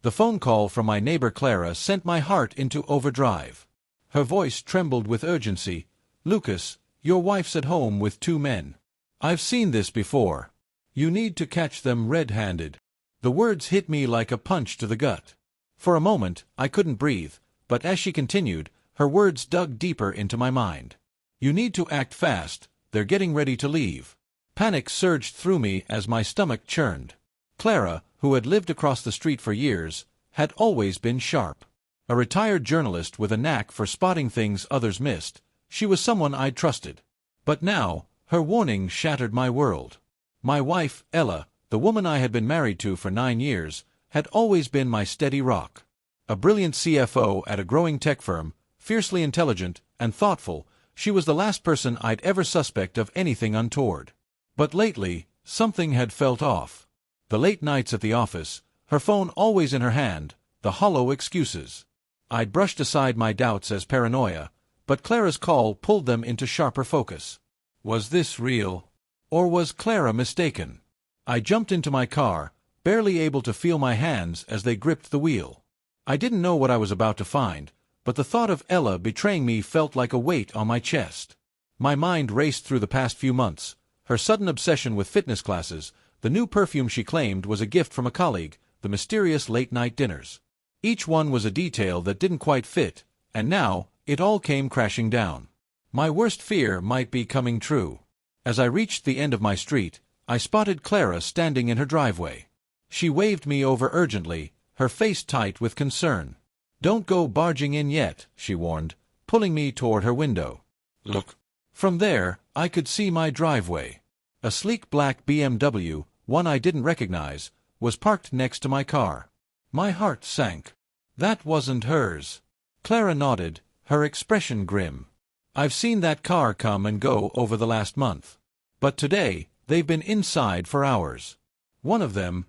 The phone call from my neighbor Clara sent my heart into overdrive. Her voice trembled with urgency. "Lucas, your wife's at home with 2 men. I've seen this before. You need to catch them red-handed." The words hit me like a punch to the gut. For a moment, I couldn't breathe, but as she continued, her words dug deeper into my mind. "You need to act fast. They're getting ready to leave." Panic surged through me as my stomach churned. Clara, who had lived across the street for years, had always been sharp. A retired journalist with a knack for spotting things others missed, she was someone I'd trusted. But now, her warning shattered my world. My wife, Ella, the woman I had been married to for 9 years, had always been my steady rock. A brilliant CFO at a growing tech firm, fiercely intelligent and thoughtful, she was the last person I'd ever suspect of anything untoward. But lately, something had felt off. The late nights at the office, her phone always in her hand, the hollow excuses. I'd brushed aside my doubts as paranoia, but Clara's call pulled them into sharper focus. Was this real? Or was Clara mistaken? I jumped into my car, barely able to feel my hands as they gripped the wheel. I didn't know what I was about to find, but the thought of Ella betraying me felt like a weight on my chest. My mind raced through the past few months, her sudden obsession with fitness classes, the new perfume she claimed was a gift from a colleague, the mysterious late-night dinners. Each one was a detail that didn't quite fit, and now, it all came crashing down. My worst fear might be coming true. As I reached the end of my street, I spotted Clara standing in her driveway. She waved me over urgently, her face tight with concern. "Don't go barging in yet," she warned, pulling me toward her window. "Look." From there, I could see my driveway. A sleek black BMW, one I didn't recognize, was parked next to my car. My heart sank. That wasn't hers. Clara nodded, her expression grim. "I've seen that car come and go over the last month. But today, they've been inside for hours. One of them,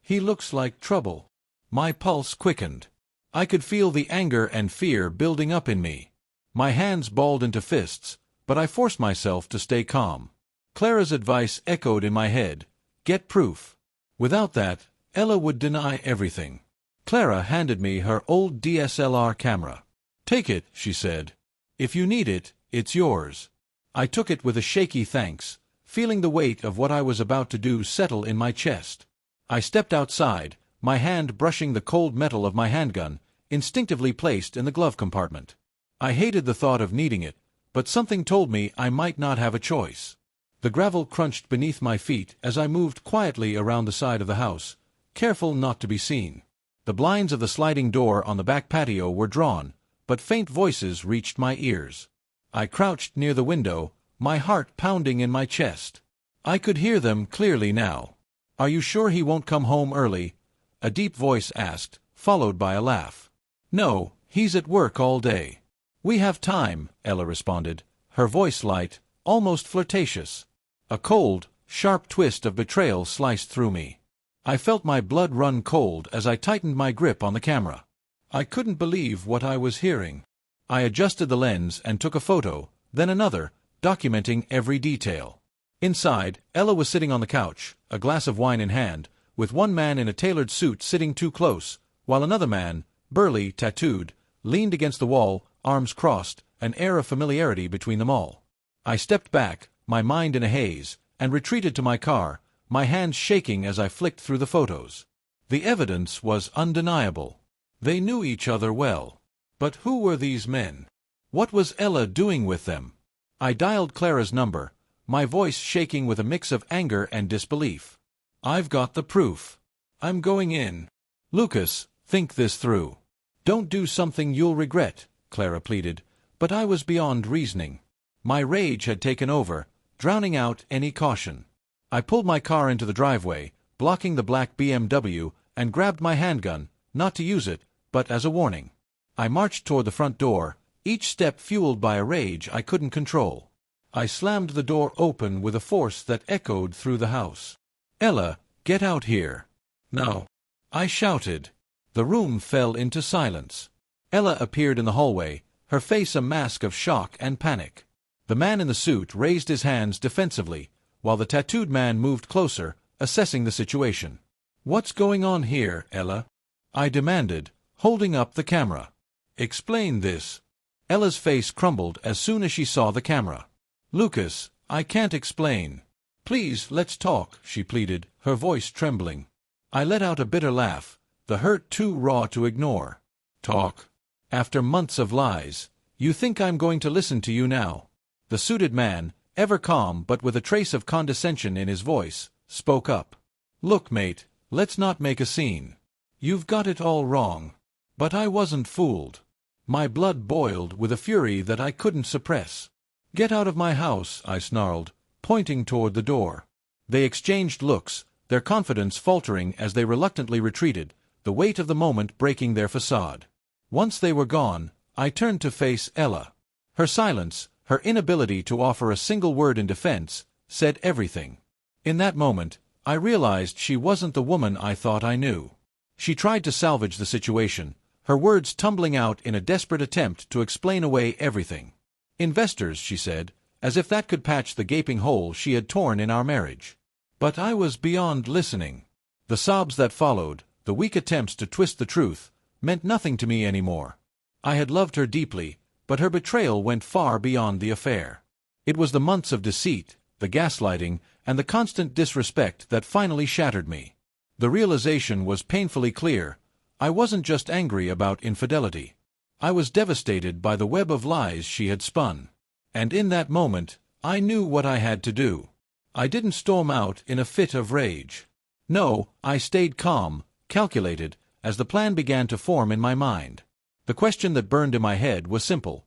he looks like trouble." My pulse quickened. I could feel the anger and fear building up in me. My hands balled into fists, but I forced myself to stay calm. Clara's advice echoed in my head. Get proof. Without that, Ella would deny everything. Clara handed me her old DSLR camera. "Take it," she said. "If you need it, it's yours." I took it with a shaky thanks, feeling the weight of what I was about to do settle in my chest. I stepped outside, my hand brushing the cold metal of my handgun, instinctively placed in the glove compartment. I hated the thought of needing it, but something told me I might not have a choice. The gravel crunched beneath my feet as I moved quietly around the side of the house, careful not to be seen. The blinds of the sliding door on the back patio were drawn, but faint voices reached my ears. I crouched near the window, my heart pounding in my chest. I could hear them clearly now. "Are you sure he won't come home early?" a deep voice asked, followed by a laugh. "No, he's at work all day." "We have time," Ella responded, her voice light, almost flirtatious. A cold, sharp twist of betrayal sliced through me. I felt my blood run cold as I tightened my grip on the camera. I couldn't believe what I was hearing. I adjusted the lens and took a photo, then another, documenting every detail. Inside, Ella was sitting on the couch, a glass of wine in hand, with one man in a tailored suit sitting too close, while another man, burly, tattooed, leaned against the wall, arms crossed, an air of familiarity between them all. I stepped back, my mind in a haze, and retreated to my car, my hands shaking as I flicked through the photos. The evidence was undeniable. They knew each other well. But who were these men? What was Ella doing with them? I dialed Clara's number, my voice shaking with a mix of anger and disbelief. "I've got the proof. I'm going in." "Lucas, think this through. Don't do something you'll regret," Clara pleaded, but I was beyond reasoning. My rage had taken over, drowning out any caution. I pulled my car into the driveway, blocking the black BMW, and grabbed my handgun, not to use it, but as a warning. I marched toward the front door, each step fueled by a rage I couldn't control. I slammed the door open with a force that echoed through the house. "Ella, get out here." "No," I shouted. The room fell into silence. Ella appeared in the hallway, her face a mask of shock and panic. The man in the suit raised his hands defensively, while the tattooed man moved closer, assessing the situation. "What's going on here, Ella?" I demanded, holding up the camera. Explain this. Ella's face crumbled as soon as she saw the camera. Lucas, I can't explain. Please, let's talk, she pleaded, her voice trembling. I let out a bitter laugh, the hurt too raw to ignore. Talk. After months of lies, you think I'm going to listen to you now? The suited man, ever calm but with a trace of condescension in his voice, spoke up. Look, mate, let's not make a scene. You've got it all wrong. But I wasn't fooled. My blood boiled with a fury that I couldn't suppress. Get out of my house, I snarled, pointing toward the door. They exchanged looks, their confidence faltering as they reluctantly retreated, the weight of the moment breaking their facade. Once they were gone, I turned to face Ella. Her silence, her inability to offer a single word in defense, said everything. In that moment, I realized she wasn't the woman I thought I knew. She tried to salvage the situation, her words tumbling out in a desperate attempt to explain away everything. Investors, she said, as if that could patch the gaping hole she had torn in our marriage. But I was beyond listening. The sobs that followed, the weak attempts to twist the truth, meant nothing to me anymore. I had loved her deeply, but her betrayal went far beyond the affair. It was the months of deceit, the gaslighting, and the constant disrespect that finally shattered me. The realization was painfully clear. I wasn't just angry about infidelity. I was devastated by the web of lies she had spun. And in that moment, I knew what I had to do. I didn't storm out in a fit of rage. No, I stayed calm, calculated, as the plan began to form in my mind. The question that burned in my head was simple.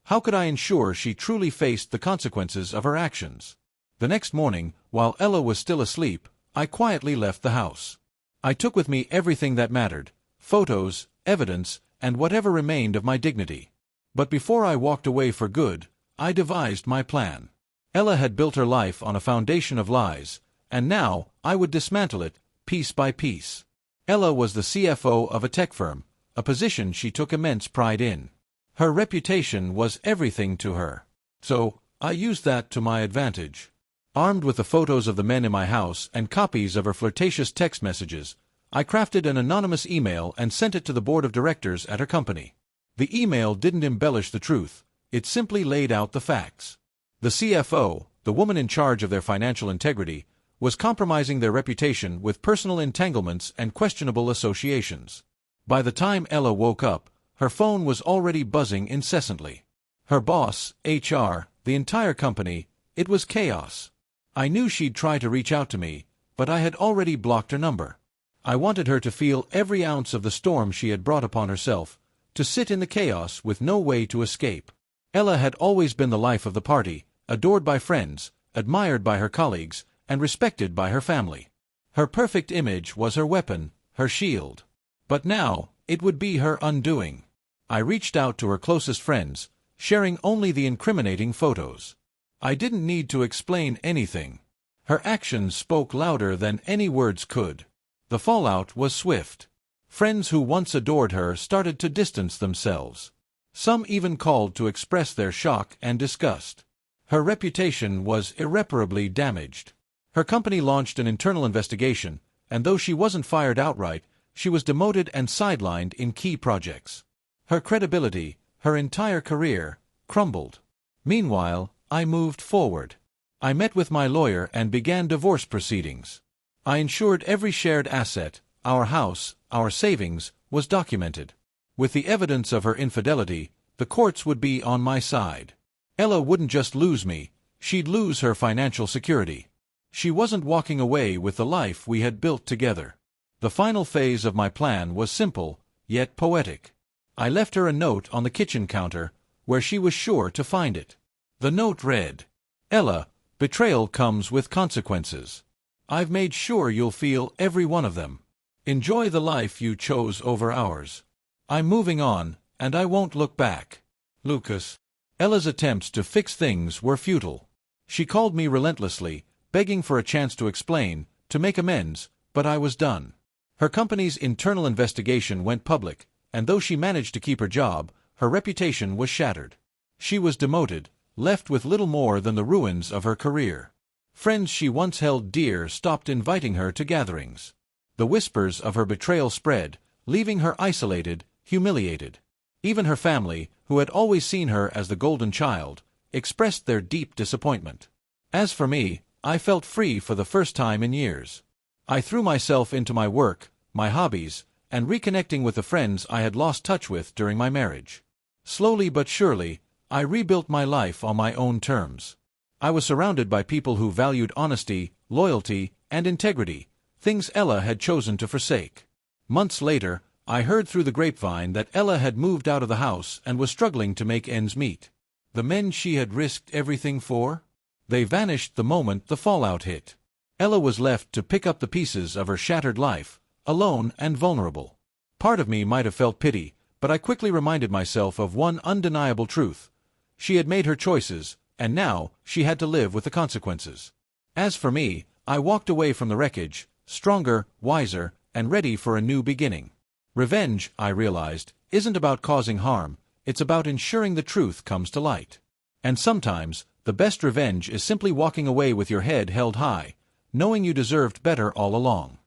How could I ensure she truly faced the consequences of her actions? The next morning, while Ella was still asleep, I quietly left the house. I took with me everything that mattered, photos, evidence, and whatever remained of my dignity. But before I walked away for good, I devised my plan. Ella had built her life on a foundation of lies, and now I would dismantle it, piece by piece. Ella was the CFO of a tech firm, a position she took immense pride in. Her reputation was everything to her. So, I used that to my advantage. Armed with the photos of the men in my house and copies of her flirtatious text messages, I crafted an anonymous email and sent it to the board of directors at her company. The email didn't embellish the truth, it simply laid out the facts. The CFO, the woman in charge of their financial integrity, was compromising their reputation with personal entanglements and questionable associations. By the time Ella woke up, her phone was already buzzing incessantly. Her boss, HR, the entire company, it was chaos. I knew she'd try to reach out to me, but I had already blocked her number. I wanted her to feel every ounce of the storm she had brought upon herself, to sit in the chaos with no way to escape. Ella had always been the life of the party, adored by friends, admired by her colleagues, and respected by her family. Her perfect image was her weapon, her shield. But now, it would be her undoing. I reached out to her closest friends, sharing only the incriminating photos. I didn't need to explain anything. Her actions spoke louder than any words could. The fallout was swift. Friends who once adored her started to distance themselves. Some even called to express their shock and disgust. Her reputation was irreparably damaged. Her company launched an internal investigation, and though she wasn't fired outright, she was demoted and sidelined in key projects. Her credibility, her entire career, crumbled. Meanwhile, I moved forward. I met with my lawyer and began divorce proceedings. I ensured every shared asset, our house, our savings, was documented. With the evidence of her infidelity, the courts would be on my side. Ella wouldn't just lose me, she'd lose her financial security. She wasn't walking away with the life we had built together. The final phase of my plan was simple, yet poetic. I left her a note on the kitchen counter, where she was sure to find it. The note read, Ella, betrayal comes with consequences. I've made sure you'll feel every one of them. Enjoy the life you chose over ours. I'm moving on, and I won't look back. Lucas. Ella's attempts to fix things were futile. She called me relentlessly, begging for a chance to explain, to make amends, but I was done. Her company's internal investigation went public, and though she managed to keep her job, her reputation was shattered. She was demoted, left with little more than the ruins of her career. Friends she once held dear stopped inviting her to gatherings. The whispers of her betrayal spread, leaving her isolated, humiliated. Even her family, who had always seen her as the golden child, expressed their deep disappointment. As for me, I felt free for the first time in years. I threw myself into my work, my hobbies, and reconnecting with the friends I had lost touch with during my marriage. Slowly but surely, I rebuilt my life on my own terms. I was surrounded by people who valued honesty, loyalty, and integrity, things Ella had chosen to forsake. Months later, I heard through the grapevine that Ella had moved out of the house and was struggling to make ends meet. The men she had risked everything for? They vanished the moment the fallout hit. Ella was left to pick up the pieces of her shattered life, alone and vulnerable. Part of me might have felt pity, but I quickly reminded myself of one undeniable truth. She had made her choices, and now she had to live with the consequences. As for me, I walked away from the wreckage, stronger, wiser, and ready for a new beginning. Revenge, I realized, isn't about causing harm, it's about ensuring the truth comes to light. And sometimes, the best revenge is simply walking away with your head held high, knowing you deserved better all along.